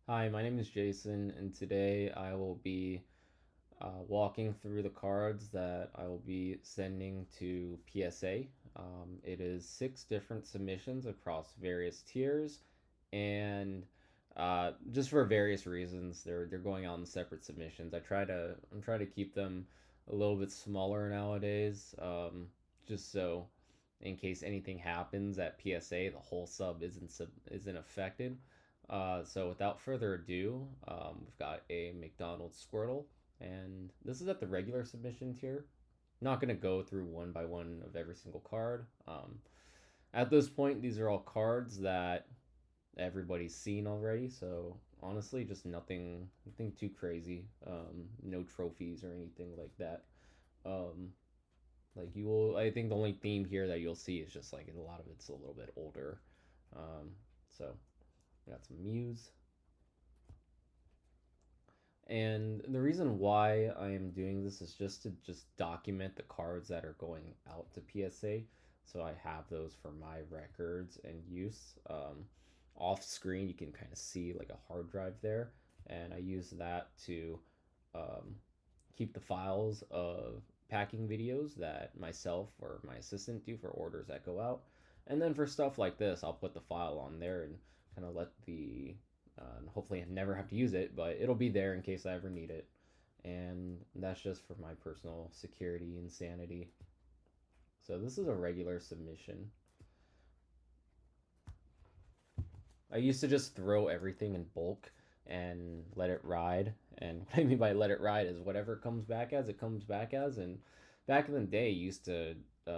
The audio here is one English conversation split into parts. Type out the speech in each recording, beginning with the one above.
Hi, my name is Jason, and today I will be walking through the cards that I will be sending to PSA. It is six different submissions across various tiers, and just for various reasons, they're going out in separate submissions. I'm trying to keep them a little bit smaller nowadays, just so in case anything happens at PSA, the whole sub isn't affected. So without further ado, we've got a McDonald's Squirtle, and this is at the regular submission tier. Not going to go through one by one of every single card. At this point, these are all cards that everybody's seen already, so honestly, just nothing too crazy. No trophies or anything like that. Um, like you will, I think the only theme here that you'll see is just like a lot of it's a little bit older. Um, so we got some Muse. And the reason why I am doing this is just to document the cards that are going out to PSA. So I have those for my records and use. Off screen, you can kind of see like a hard drive there. And I use that to um, keep the files of packing videos that myself or my assistant do for orders that go out. And then for stuff like this, I'll put the file on there and kind of let the hopefully I never have to use it, but it'll be there in case I ever need it. And that's just for my personal security and sanity. So this is a regular submission. I used to just throw everything in bulk and let it ride. And what I mean by let it ride is whatever it comes back as, it comes back as. And back in the day, you used to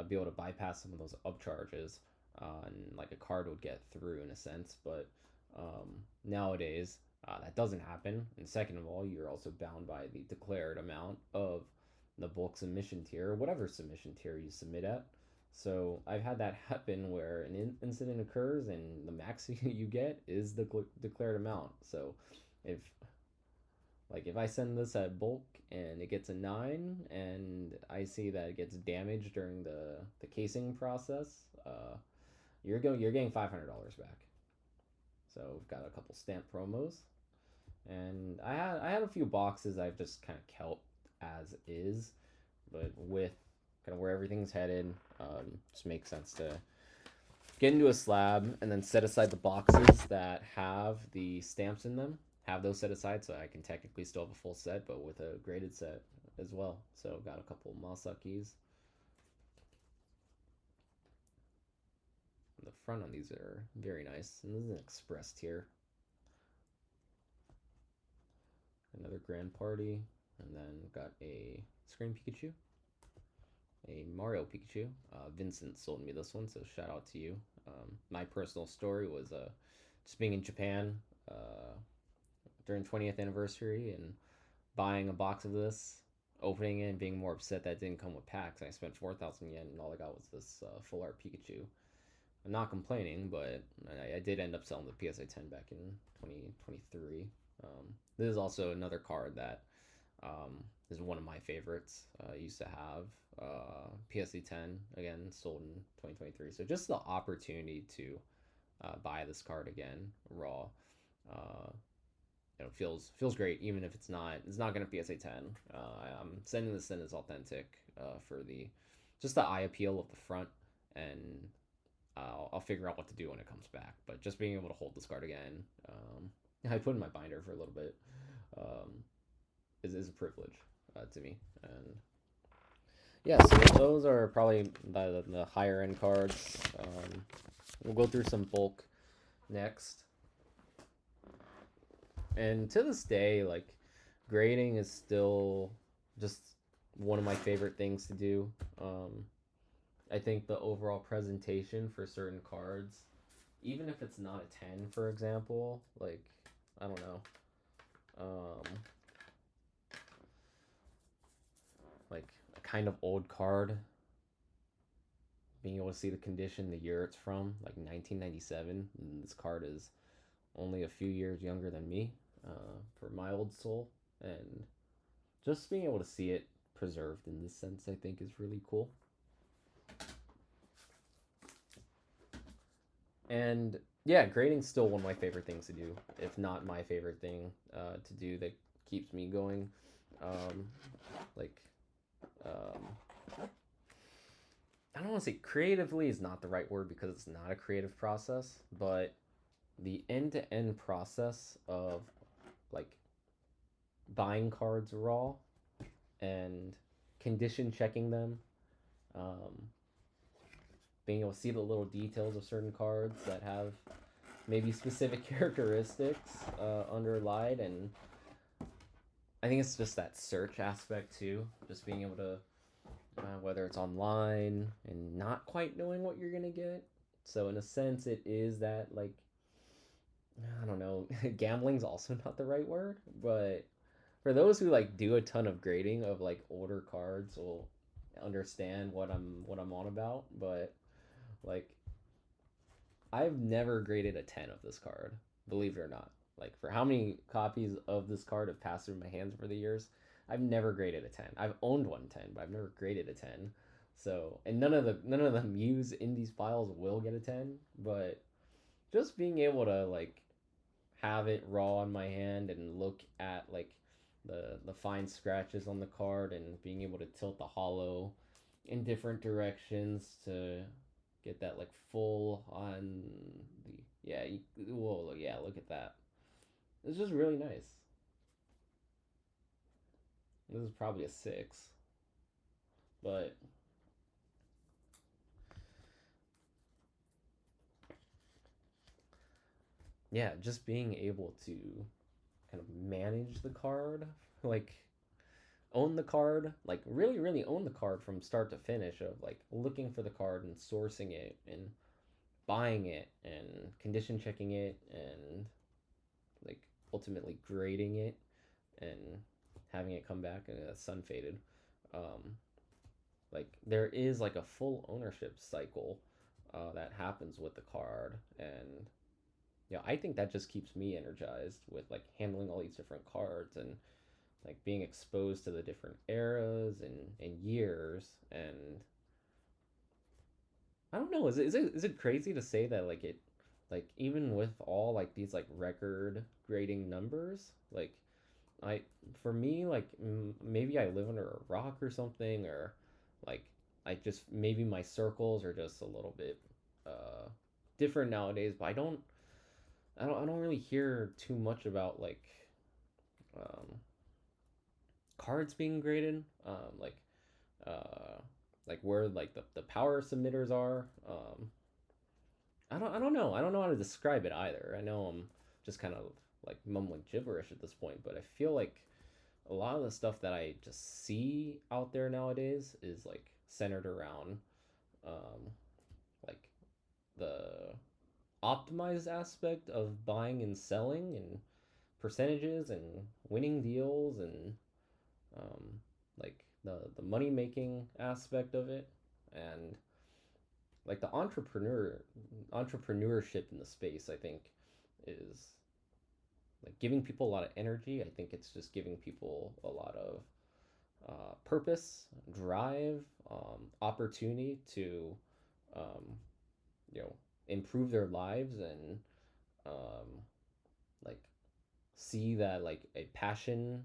be able to bypass some of those upcharges, and like a card would get through in a sense. But nowadays, that doesn't happen. And second of all, you're also bound by the declared amount of the bulk submission tier, or whatever submission tier you submit at. So I've had that happen where an incident occurs and the max you get is the declared amount. So if if I send this at bulk and it gets a 9 and I see that it gets damaged during the casing process, you're getting $500 back. So we've got a couple stamp promos, and I had a few boxes I've just kind of kept as is, but with kind of where everything's headed, just makes sense to get into a slab and then set aside the boxes that have the stamps in them. Have those set aside so I can technically still have a full set, but with a graded set as well. So I've got a couple Masakis. The front on these are very nice, and this is an express tier. Another Grand Party, and then got a Screen Pikachu, a Mario Pikachu. Vincent sold me this one, so shout out to you. My personal story was just being in Japan uh, during 20th anniversary and buying a box of this, opening it, and being more upset that it didn't come with packs. I spent 4,000 yen, and all I got was this full art Pikachu. I'm not complaining, but I did end up selling the PSA 10 back in 2023. This is also another card that is one of my favorites. I used to have PSA 10 again, sold in 2023. So just the opportunity to buy this card again raw, uh, feels great. Even if it's not going to PSA 10. I'm sending this in as authentic for the just the eye appeal of the front, and I'll figure out what to do when it comes back. But just being able to hold this card again, I put in my binder for a little bit, um, is a privilege to me. And yeah, so those are probably the higher end cards. We'll go through some bulk next. And to this day, like grading is still just one of my favorite things to do. I think the overall presentation for certain cards, even if it's not a 10, for example, like I don't know, um, like a kind of old card, being able to see the condition, the year it's from, like 1997, and this card is only a few years younger than me, for my old soul, and just being able to see it preserved in this sense, I think, is really cool. And Yeah, grading's still one of my favorite things to do, if not my favorite thing to do that keeps me going. Um, like, um, I don't want to say creatively is not the right word because it's not a creative process, but the end to end process of like buying cards raw and condition checking them, um, being able to see the little details of certain cards that have maybe specific characteristics underlined, and I think it's just that search aspect too, just being able to whether it's online and not quite knowing what you're gonna get. So in a sense, it is that like I don't know, gambling's also not the right word, but for those who like do a ton of grading of like older cards will understand what I'm on about. But like I've never graded a 10 of this card, believe it or not. Like for how many copies of this card have passed through my hands over the years, I've never graded a 10. I've owned one 10, but I've never graded a 10. So, and none of the Muse in these files will get a 10, but just being able to like have it raw in my hand and look at like the fine scratches on the card and being able to tilt the hollow in different directions to get that like full on the yeah whoa yeah look at that. It's just really nice. This is probably a 6, but yeah, just being able to kind of manage the card, like own the card, like really own the card from start to finish of like looking for the card and sourcing it and buying it and condition checking it and like ultimately grading it and having it come back and sun faded. Um, like there is like a full ownership cycle that happens with the card, and yeah, I think that just keeps me energized with like handling all these different cards and like being exposed to the different eras and years. And I don't know, is it crazy to say that like it like even with all like these like record grading numbers, like I for me like maybe I live under a rock or something, or like I just maybe my circles are just a little bit uh different nowadays, but I don't really hear too much about um cards being graded, uh like where like the power submitters are. I don't know how to describe it either. I know I'm just kind of like mumbling gibberish at this point, but I feel like a lot of the stuff that I just see out there nowadays is like centered around um, like the optimized aspect of buying and selling and percentages and winning deals and um, like the money making aspect of it, and like the entrepreneurship in the space I think is like giving people a lot of energy. I think it's just giving people a lot of purpose, drive, opportunity to um, you know improve their lives and um, like see that like a passion,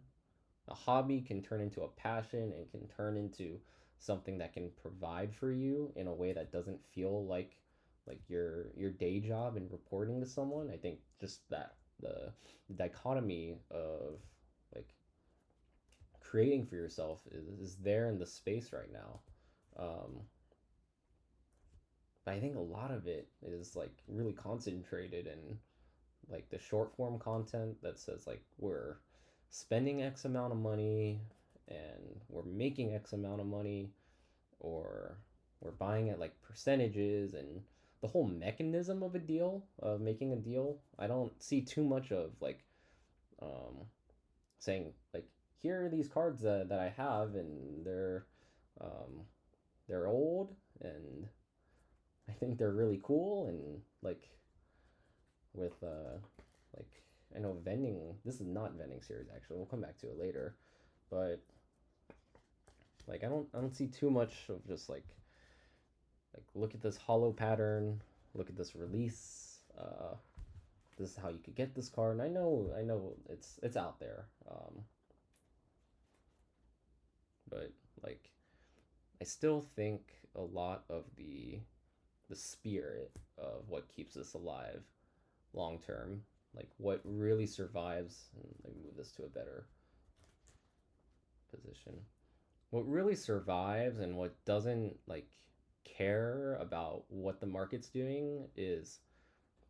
a hobby can turn into a passion and can turn into something that can provide for you in a way that doesn't feel like your day job and reporting to someone. I think just that the dichotomy of like creating for yourself is there in the space right now. But I think a lot of it is like really concentrated in like the short form content that says like we're spending X amount of money and we're making X amount of money, or we're buying at like percentages, and the whole mechanism of a deal, of making a deal. I don't see too much of like um, saying like here are these cards that I have and um, they're old and I think they're really cool, and like with like I know vending, this is not vending series actually, we'll come back to it later, but like I don't see too much of just like look at this hollow pattern, look at this release, this is how you could get this card. And I know it's out there, but like I still think a lot of the spirit of what keeps us alive long term, like what really survives. And let me move this to a better position. What really survives and what doesn't like care about what the market's doing is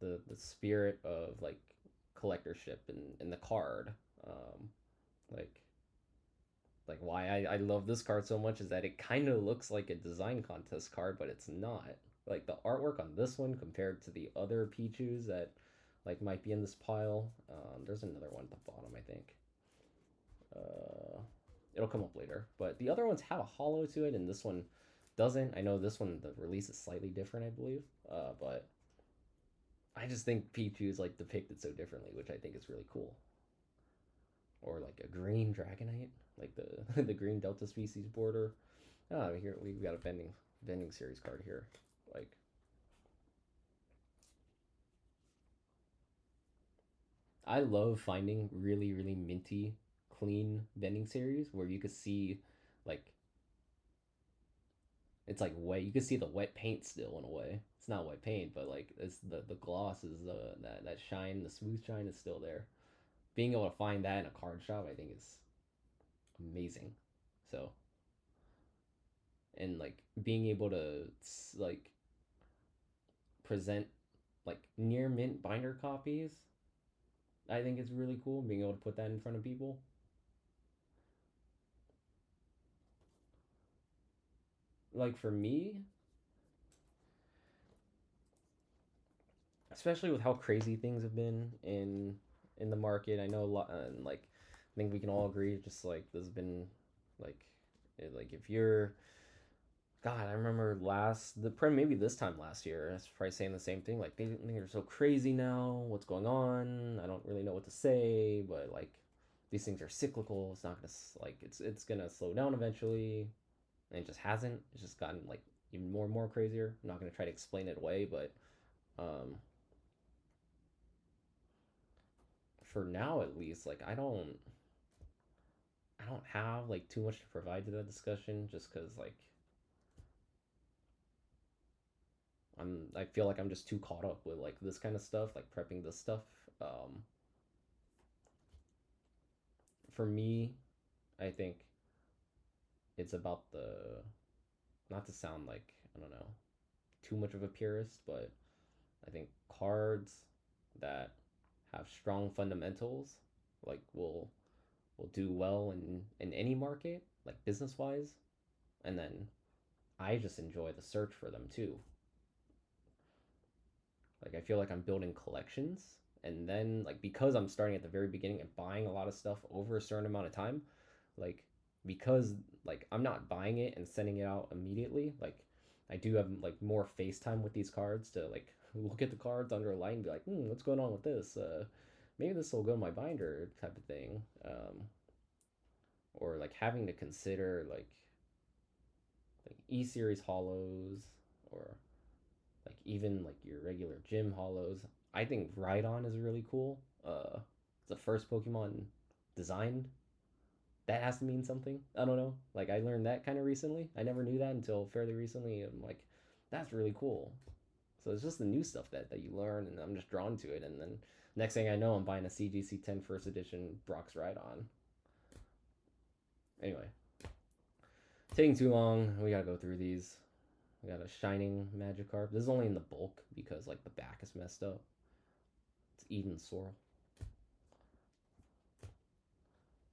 the spirit of like collectorship and the card. Um, like why I love this card so much is that it kind of looks like a design contest card, but it's not. Like the artwork on this one compared to the other Pichus that like might be in this pile. There's another one at the bottom, I think. Uh, it'll come up later, but the other ones have a hollow to it, and this one doesn't. I know this one the release is slightly different, I believe. But I just think Pichu is like depicted so differently, which I think is really cool. Or like a green Dragonite, like the the green Delta species border. Oh, here we've got a bending series card here. Like I love finding really minty, clean bending series where you could see like it's like wet. You can see the wet paint still in a way. It's not wet paint, but like it's the gloss is that shine, the smooth shine is still there. Being able to find that in a card shop, I think is amazing. So and like being able to like present like near mint binder copies, I think is really cool. Being able to put that in front of people. Like for me, especially with how crazy things have been in the market. I know a lot, and like I think we can all agree. Just like there's been like like if you're God, I remember maybe this time last year. I was probably saying the same thing. Like things are so crazy now. What's going on? I don't really know what to say. But like these things are cyclical. It's not gonna like it's gonna slow down eventually, and it just hasn't. It's just gotten like even more and more crazier. I'm not gonna try to explain it away, but um, for now at least, like I don't have like too much to provide to that discussion just because like I feel like I'm just too caught up with like this kind of stuff, like prepping this stuff. Um, for me, I think it's about the not to sound like I don't know too much of a purist, but I think cards that have strong fundamentals like will do well in any market, like business wise, and then I just enjoy the search for them too. Like I feel like I'm building collections, and then like because I'm starting at the very beginning and buying a lot of stuff over a certain amount of time, like because like I'm not buying it and sending it out immediately. Like I do have like more FaceTime with these cards to like look at the cards under a light and be like, what's going on with this? Maybe this will go in my binder type of thing. Or like having to consider like E series hollows or like even like your regular gym hollows. I think Rhydon is really cool. It's the first Pokemon designed. That has to mean something. I don't know. Like I learned that kind of recently. I never knew that until fairly recently. I'm like, that's really cool. So it's just the new stuff that you learn, and I'm just drawn to it. And then next thing I know, I'm buying a CGC 10 first edition Brock's Rhydon. Anyway, taking too long. We gotta go through these. We got a Shining Magikarp. This is only in the bulk because like the back is messed up. It's Eden Sorrel.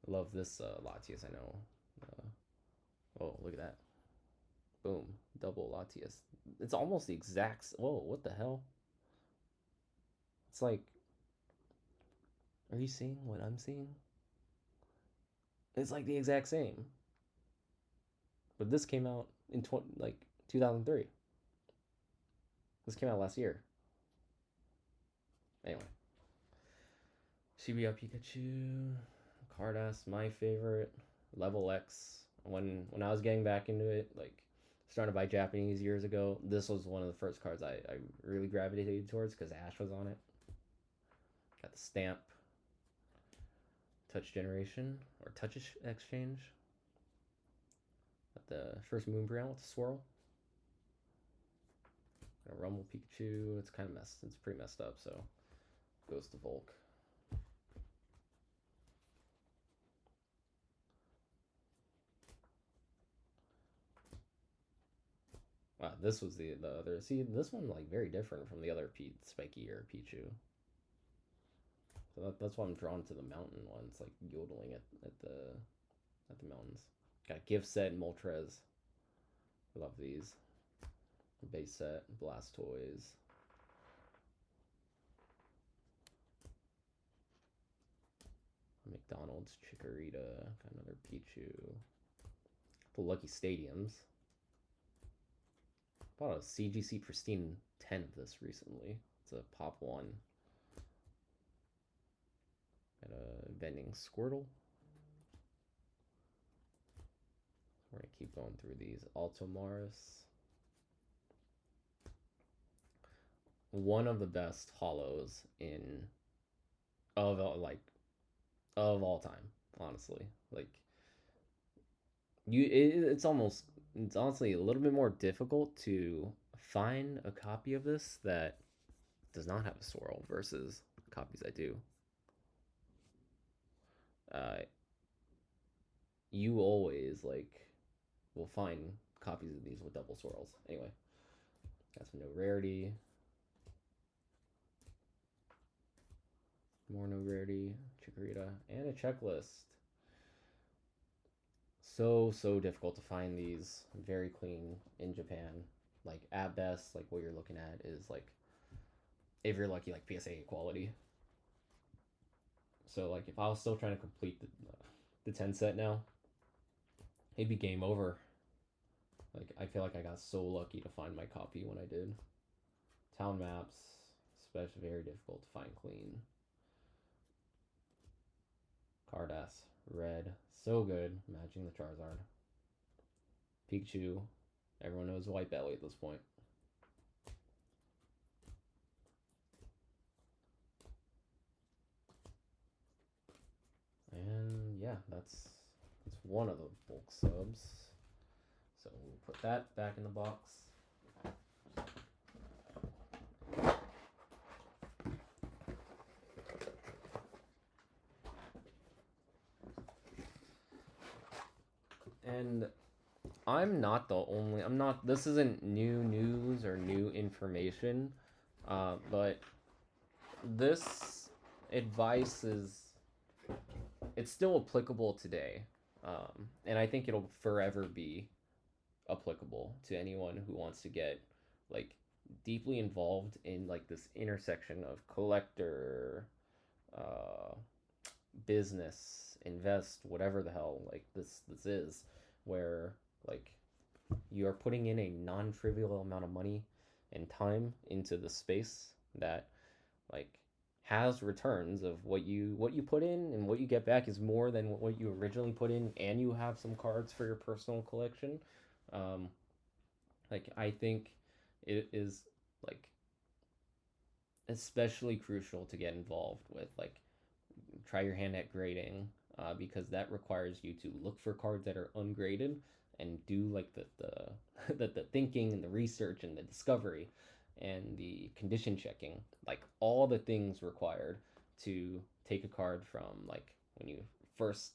I love this Latias. I know. Oh, look at that! Boom, double Latias. It's almost the exact. Whoa, what the hell? It's like, are you seeing what I'm seeing? It's like the exact same. But this came out in 2003. This came out last year. Anyway, Shibuya Pikachu, Cardass, my favorite. Level X. When I was getting back into it, like started to buy Japanese years ago. This was one of the first cards I really gravitated towards because Ash was on it. Got the stamp, touch generation or touch exchange. Got the first Moonbreon with the swirl. Got a Rumble Pikachu. It's kind of messed. It's pretty messed up. So goes to Volk. Wow, this was the other. See, this one like very different from the other Spiky or Pichu. So that's why I'm drawn to the mountain ones, like yodeling at the mountains. Got gift set Moltres. Love these. Base set Blastoise. McDonald's Chikorita. Got another Pichu. The Lucky Stadiums. Bought a CGC Pristine 10 of this recently. It's a pop 1. Got a vending Squirtle. We're gonna keep going through these. Altomaris. One of the best holos of all time, honestly. Like it's honestly a little bit more difficult to find a copy of this that does not have a swirl versus copies I do. You always will find copies of these with double swirls. Anyway, got some no rarity. More no rarity, Chikorita, and a checklist. So difficult to find these. Very clean in Japan. Like at best, like what you're looking at is like, if you're lucky, like PSA quality. So like if I was still trying to complete the 10 set now, it'd be game over. Like I feel like I got so lucky to find my copy when I did. Town maps, especially very difficult to find clean. Cardass, red, so good, matching the Charizard. Pikachu, everyone knows White Belly at this point. And yeah, that's one of the bulk subs. So we'll put that back in the box. And this isn't new news or new information, but this advice it's still applicable today. And I think it'll forever be applicable to anyone who wants to get like deeply involved in like this intersection of collector, uh, business, invest, whatever the hell like this is, where like you are putting in a non-trivial amount of money and time into the space that like has returns of what you put in, and what you get back is more than what you originally put in, and you have some cards for your personal collection. um like I think it is like especially crucial to get involved with like try your hand at grading, because that requires you to look for cards that are ungraded and do like the thinking and the research and the discovery and the condition checking, like all the things required to take a card from like when you first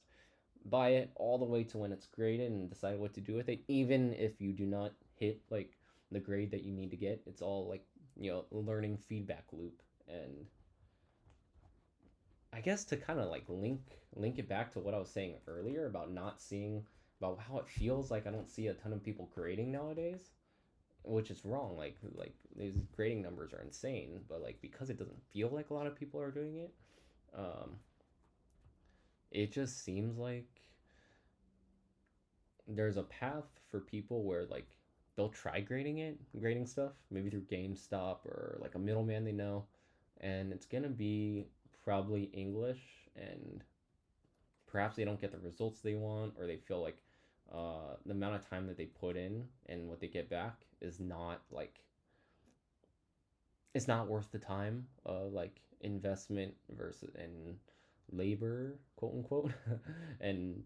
buy it all the way to when it's graded and decide what to do with it. Even if you do not hit like the grade that you need to get, it's all like learning feedback loop. And I guess to kind of like link it back to what I was saying earlier about not seeing about how it feels like I don't see a ton of people grading nowadays, which is wrong. Like these grading numbers are insane, but like because it doesn't feel like a lot of people are doing it, it just seems like there's a path for people where like they'll try grading stuff, maybe through GameStop or like a middleman they know, and it's gonna be probably English, and perhaps they don't get the results they want, or they feel like the amount of time that they put in and what they get back is not like it's not worth the time like investment versus and labor, quote unquote, and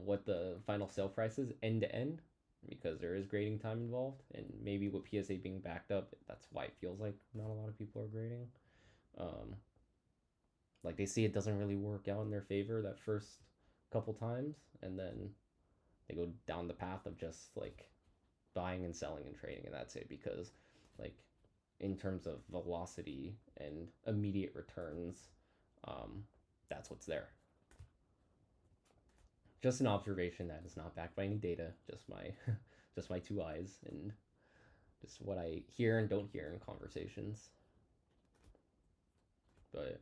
what the final sale price is end to end, because there is grading time involved, and maybe with PSA being backed up, that's why it feels like not a lot of people are grading. Um, like they see it doesn't really work out in their favor that first couple times, and then they go down the path of just like buying and selling and trading, and that's it, because like in terms of velocity and immediate returns, um, that's what's there. Just an observation that is not backed by any data, just my just my two eyes and just what I hear and don't hear in conversations. But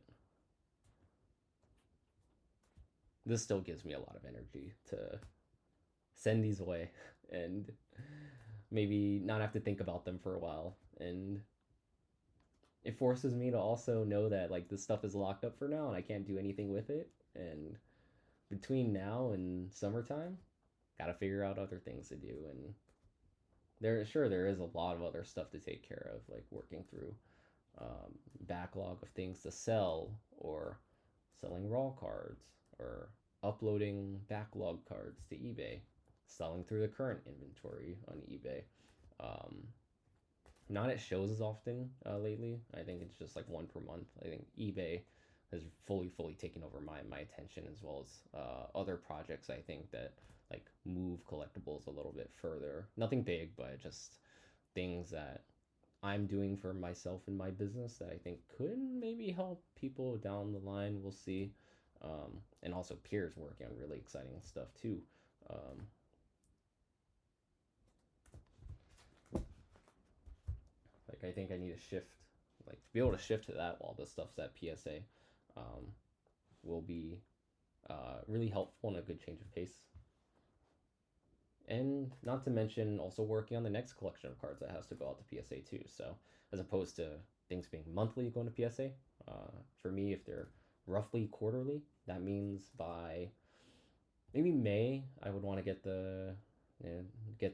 this still gives me a lot of energy to send these away and maybe not have to think about them for a while, and it forces me to also know that like this stuff is locked up for now and I can't do anything with it, and between now and summertime gotta figure out other things to do, and there is a lot of other stuff to take care of, like working through backlog of things to sell, or selling raw cards, or uploading backlog cards to eBay, selling through the current inventory on eBay. Um, Not at shows as often lately. I think it's just like one per month. I think eBay has fully taken over my attention, as well as other projects. I think that like move collectibles a little bit further. Nothing big, but just things that I'm doing for myself and my business that I think could maybe help people down the line. We'll see. And also peers working on really exciting stuff too. Um, like I think I need to shift, like to be able to shift to that while this stuff's at PSA, um, will be really helpful and a good change of pace. And not to mention also working on the next collection of cards that has to go out to PSA too. So as opposed to things being monthly going to PSA, for me, if they're roughly quarterly, that means by maybe May, I would want to get the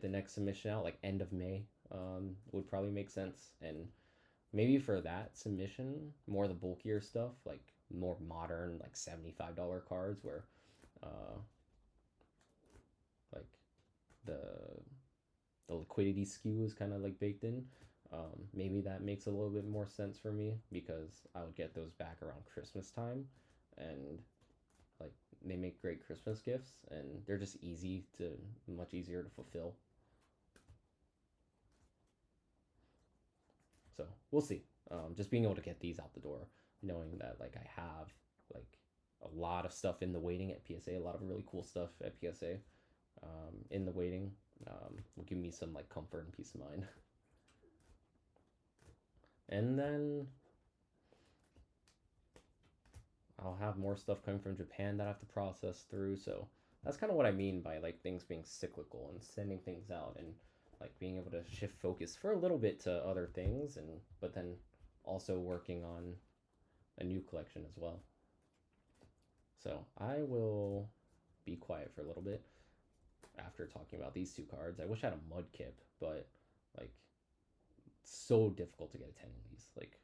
next submission out like end of May. Would probably make sense, and maybe for that submission, more the bulkier stuff, like more modern, like $75 cards, where uh, like the the liquidity skew is kind of like baked in. Maybe that makes a little bit more sense for me, because I would get those back around Christmas time, and like they make great Christmas gifts, and they're just much easier to fulfill. So we'll see. Just being able to get these out the door, knowing that like I have like a lot of stuff in the waiting at PSA, a lot of really cool stuff at PSA in the waiting, will give me some like comfort and peace of mind. And then I'll have more stuff coming from Japan that I have to process through. So that's kind of what I mean by like things being cyclical and sending things out, and like being able to shift focus for a little bit to other things, and but then also working on a new collection as well. So I will be quiet for a little bit after talking about these two cards. I wish I had a Mudkip, but like it's so difficult to get a 10 in these. Like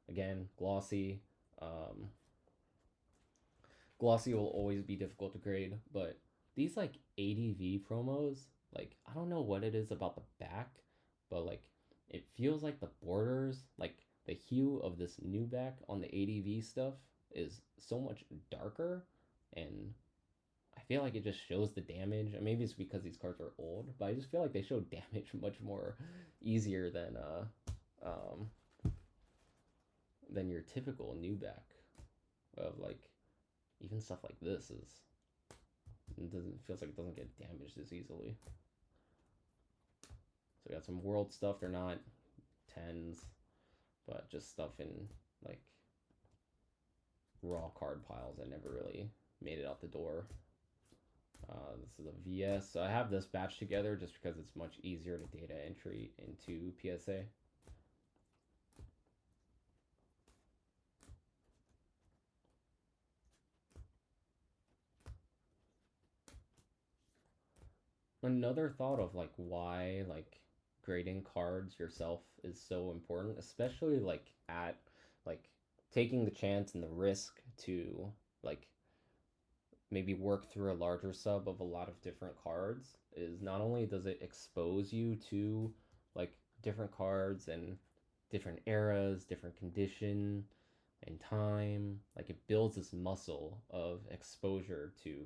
again, glossy. Um, Glossy will always be difficult to grade, but these like ADV promos, like I don't know what it is about the back, but like it feels like the borders, like the hue of this new back on the ADV stuff is so much darker, and I feel like it just shows the damage. And maybe it's because these cards are old, but I just feel like they show damage much more easier um than your typical new back of like even stuff like this is it doesn't feels like it doesn't get damaged as easily. So we got some world stuff. They're not tens, but just stuff in like raw card piles that never really made it out the door. This is a VS. So I have this batch together just because it's much easier to data entry into PSA. another thought of like why like grading cards yourself is so important, especially like at like taking the chance and the risk to like maybe work through a larger sub of a lot of different cards, is not only does it expose you to like different cards and different eras, different condition and time, like it builds this muscle of exposure to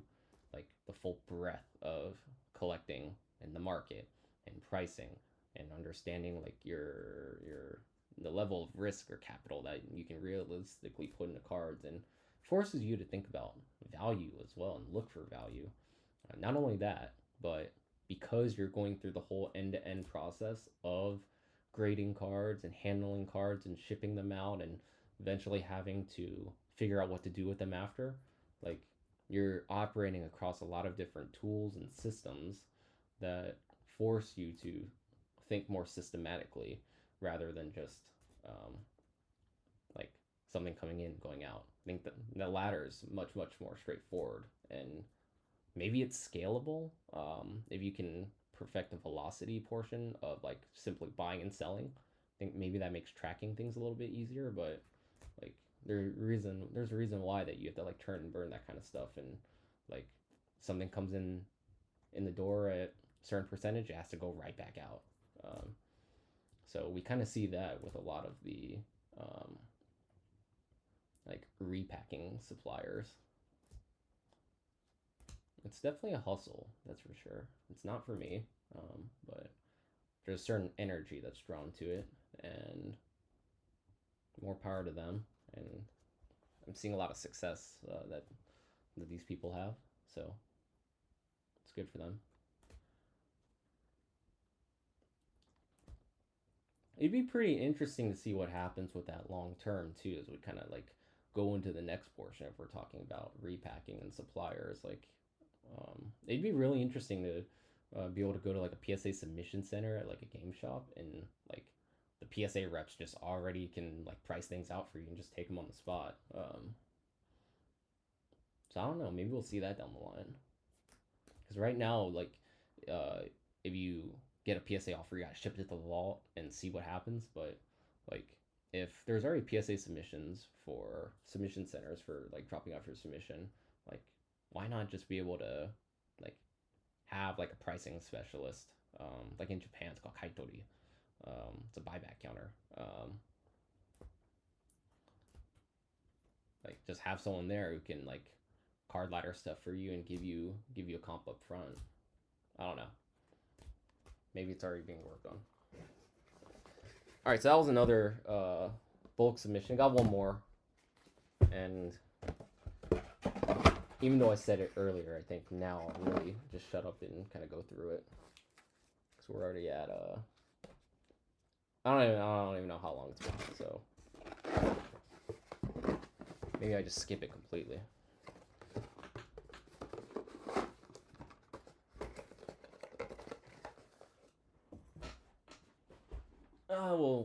like the full breadth of collecting in the market and pricing and understanding like your the level of risk or capital that you can realistically put into cards, and forces you to think about value as well and look for value. Not only that, but because you're going through the whole end to end process of grading cards and handling cards and shipping them out and eventually having to figure out what to do with them after, like you're operating across a lot of different tools and systems that force you to think more systematically rather than just um, like something coming in, going out. I think that the latter is much, much more straightforward, and maybe it's scalable if you can perfect the velocity portion of like simply buying and selling. I think maybe that makes tracking things a little bit easier, but like there's a reason why that you have to like turn and burn that kind of stuff, and like something comes in the door at a certain percentage, it has to go right back out. So we kind of see that with a lot of the um, like repacking suppliers. It's definitely a hustle, that's for sure. It's not for me, but there's a certain energy that's drawn to it, and more power to them. And I'm seeing a lot of success that these people have, so it's good for them. It'd be pretty interesting to see what happens with that long term too, as we kind of like go into the next portion if we're talking about repacking and suppliers. Like, it'd be really interesting to be able to go to like a PSA submission center at like a game shop, and like the PSA reps just already can like price things out for you and just take them on the spot. So I don't know. Maybe we'll see that down the line. Because right now, like, uh, if you get a PSA offer, you gotta ship it to the vault and see what happens. But like, if there's already PSA submissions for submission centers for like dropping off your submission, like, why not just be able to like have like a pricing specialist? Like in Japan, it's called kaitori. It's a buyback counter. Like just have someone there who can like card ladder stuff for you and give you a comp up front. I don't know. Maybe it's already being worked on. All right, so that was another bulk submission. Got one more, and even though I said it earlier, I think now I'll really just shut up and kind of go through it. So we're already at I don't even know how long it's been. So maybe I just skip it completely.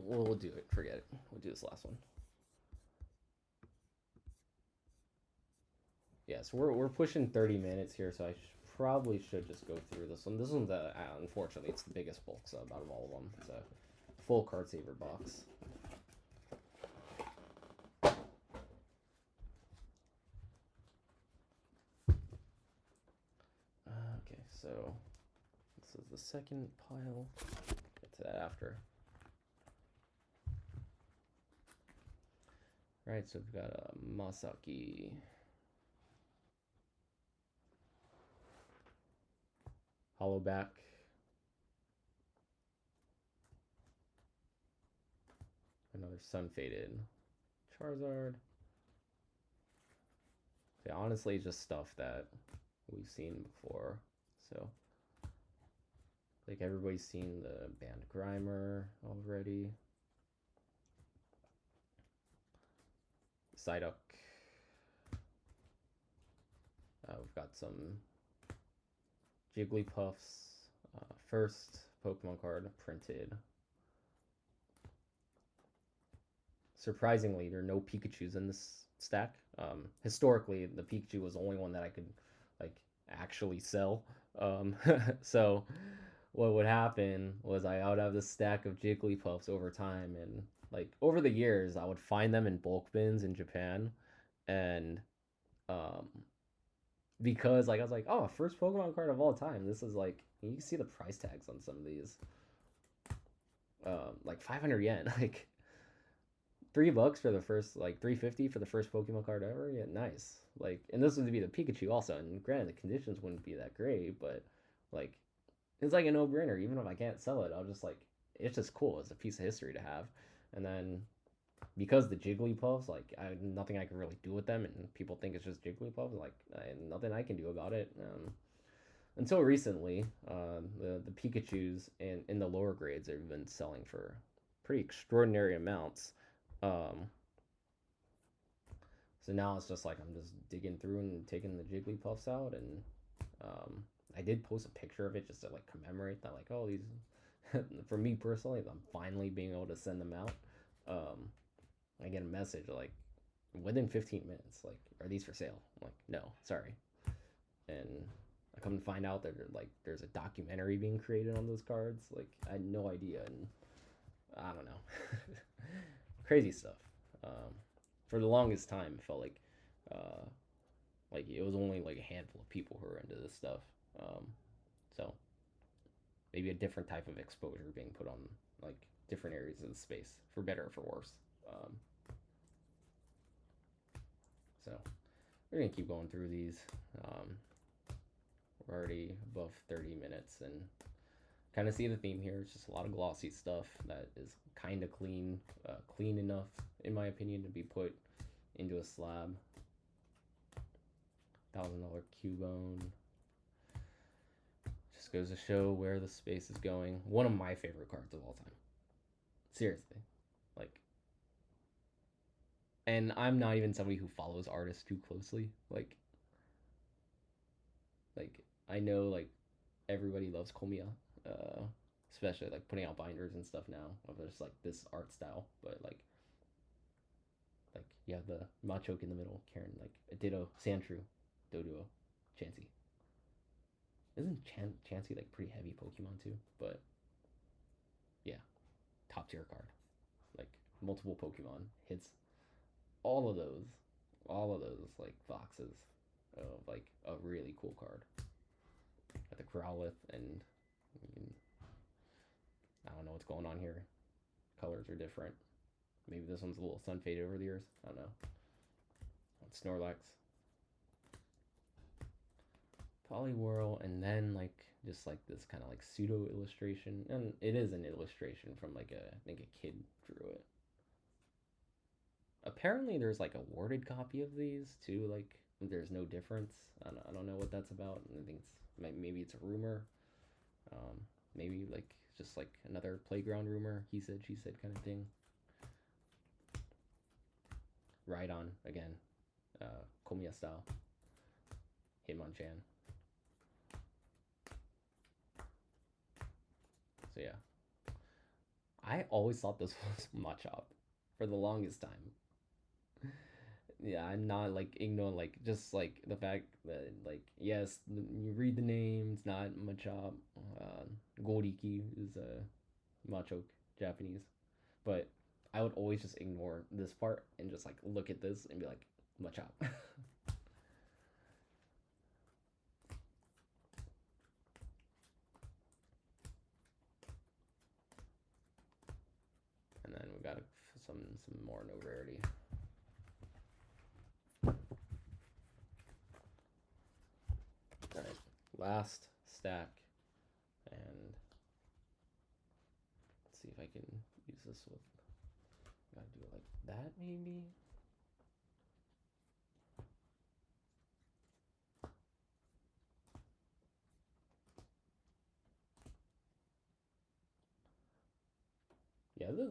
We'll do it. Forget it. We'll do this last one. Yeah, so we're pushing 30 minutes here, so I probably should just go through this one. This one's unfortunately it's the biggest bulk sub out of all of them. It's a full card saver box. Okay, so this is the second pile. Get to that after. Right, so we've got a Masaki. Hollowback. Another Sun Faded Charizard. Okay, honestly, just stuff that we've seen before. So, like everybody's seen the band Grimer already. Psyduck. We've got some Jigglypuffs. First Pokemon card printed. Surprisingly, there are no Pikachus in this stack. Historically, the Pikachu was the only one that I could like actually sell. So what would happen was I would have this stack of Jigglypuffs over time, and like over the years, I would find them in bulk bins in Japan, and um, because like I was like, oh, first Pokemon card of all time. This is like you can see the price tags on some of these, like 500 yen, like $3 for the first, like 350 for the first Pokemon card ever. Yeah, nice. Like, and this would be the Pikachu also. And granted, the conditions wouldn't be that great, but like it's like a no brainer. Even if I can't sell it, I'll just like it's just cool. It's a piece of history to have. And then because the Jigglypuffs, like nothing I can really do with them, and people think it's just Jigglypuffs. Like nothing I can do about it. Until recently, the Pikachu's in the lower grades have been selling for pretty extraordinary amounts. Um, so now it's just like I'm just digging through and taking the Jigglypuffs out, and um, I did post a picture of it just to like commemorate that, like, oh, these. For me personally, I'm finally being able to send them out. Um, I get a message like within 15 minutes, like, are these for sale? I'm like, no, sorry. And I come to find out that like there's a documentary being created on those cards. Like I had no idea, and I don't know, crazy stuff. Um, for the longest time, it felt uh, like it was only like a handful of people who were into this stuff. Um, so maybe a different type of exposure being put on like different areas of the space, for better or for worse. Um, so we're gonna keep going through these. Um, we're already above 30 minutes, and kind of see the theme here. It's just a lot of glossy stuff that is kind of clean, clean enough, in my opinion, to be put into a slab. $1,000 Cubone. Just goes to show where the space is going. One of my favorite cards of all time. Seriously. Like, and I'm not even somebody who follows artists too closely. Like I know like everybody loves Komiya, uh, especially like putting out binders and stuff now of just like this art style. But like you have the Machoke in the middle, Karen, like a Ditto, Sandshrew, Doduo, Chansey. Isn't Chansey like pretty heavy Pokemon too? But yeah, top tier card. Like multiple Pokemon hits all of those, like boxes of like a really cool card. At the Growlithe, and I don't know what's going on here. Colors are different. Maybe this one's a little sun faded over the years. I don't know. Snorlax, Poliwhirl, and then like just like this kind of like pseudo illustration, and it is an illustration from like I think a kid drew it. Apparently, there's like a worded copy of these too. Like there's no difference. I don't know what that's about. I think it's maybe it's a rumor. Um, maybe like just like another playground rumor. He said, she said kind of thing. Rhydon again, Komiya style. Hitmonchan. So yeah, I always thought this was Machop for the longest time. Yeah, I'm not like ignoring like just like the fact that like yes, you read the name, it's not Machop. Goriki is Machoke Japanese, but I would always just ignore this part and just like look at this and be like Machop. And then we got some more no rarity. All right, last stack, and let's see if I can use this with. Gotta do it like that, maybe. Yeah, this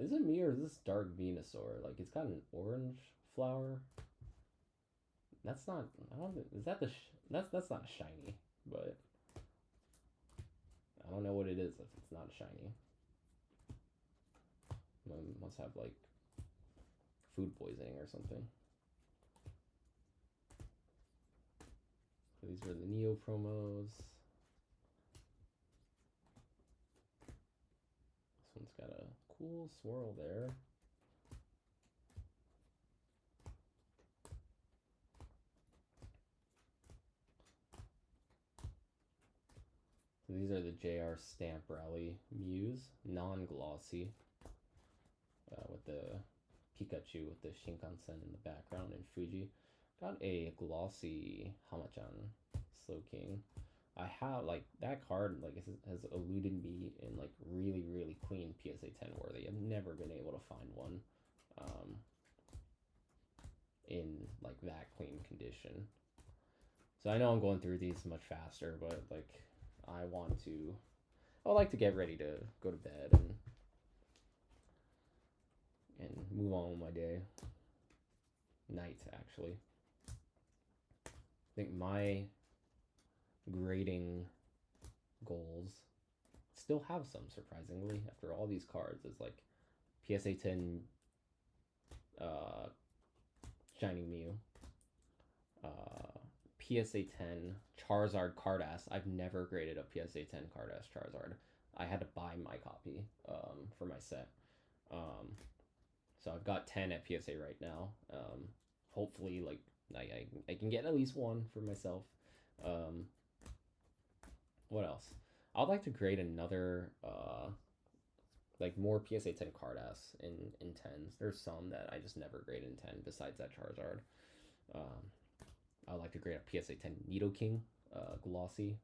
is it me or is this Dark Venusaur? Like it's got an orange flower. That's not. I don't. Is that the? That's not shiny, but I don't know what it is if it's not shiny. Must have like food poisoning or something. These are the Neo promos. This one's got a cool swirl there. So these are the JR Stamp Rally Muse, non-glossy, with the Pikachu with the Shinkansen in the background and Fuji. Got a glossy Hamachan Slowking. I have, like, that card, like, has eluded me in, like, really, really clean PSA 10 worthy. I've never been able to find one in, like, that clean condition. So I know I'm going through these much faster, but, like, I would like to get ready to go to bed and move on with my day. Night, actually. I think my grading goals still have some, surprisingly, after all these cards. It's like PSA 10 Shining Mew, PSA 10 Charizard Cardass. I've never graded a PSA 10 Cardass Charizard. I had to buy my copy for my set. So I've got 10 at PSA right now. Hopefully, like, I can get at least one for myself. What else? I'd like to grade another, like, more PSA 10 Cardass in 10s. There's some that I just never grade in 10 besides that Charizard. I'd like to grade a PSA 10 Nidoking glossy.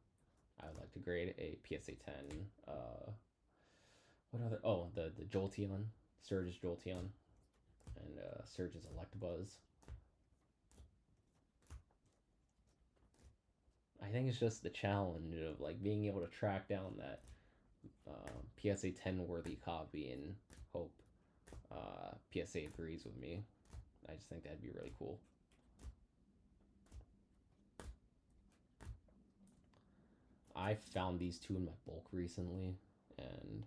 I would like to grade a PSA 10, what other, oh, the Jolteon, Surge's Jolteon, and Surge's Electabuzz. I think it's just the challenge of, like, being able to track down that PSA 10 worthy copy and hope PSA agrees with me. I just think that'd be really cool. I found these two in my bulk recently, and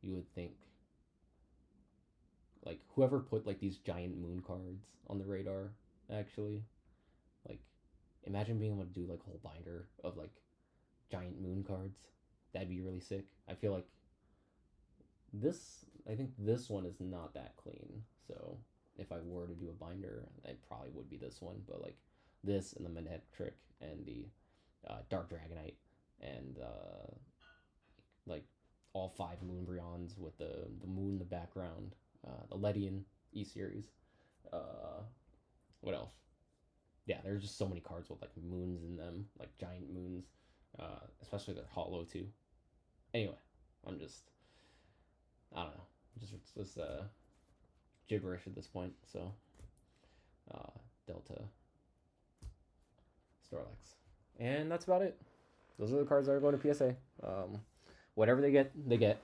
you would think, like, whoever put, like, these giant moon cards on the radar, actually, like, imagine being able to do, like, a whole binder of, like, giant moon cards. That'd be really sick. I feel like I think this one is not that clean, so if I were to do a binder, it probably would be this one, but, like, this and the Manectric and the Dark Dragonite and like all 5 Moonbryons with the moon in the background, the Ledian E-Series. What else? Yeah, there's just so many cards with, like, moons in them, like giant moons, especially they're hollow too. Anyway, I don't know, just gibberish at this point. So, Delta, Snorlax, and that's about it. Those are the cards that are going to PSA. Whatever they get, they get.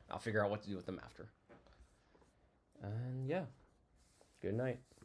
I'll figure out what to do with them after. And yeah, good night.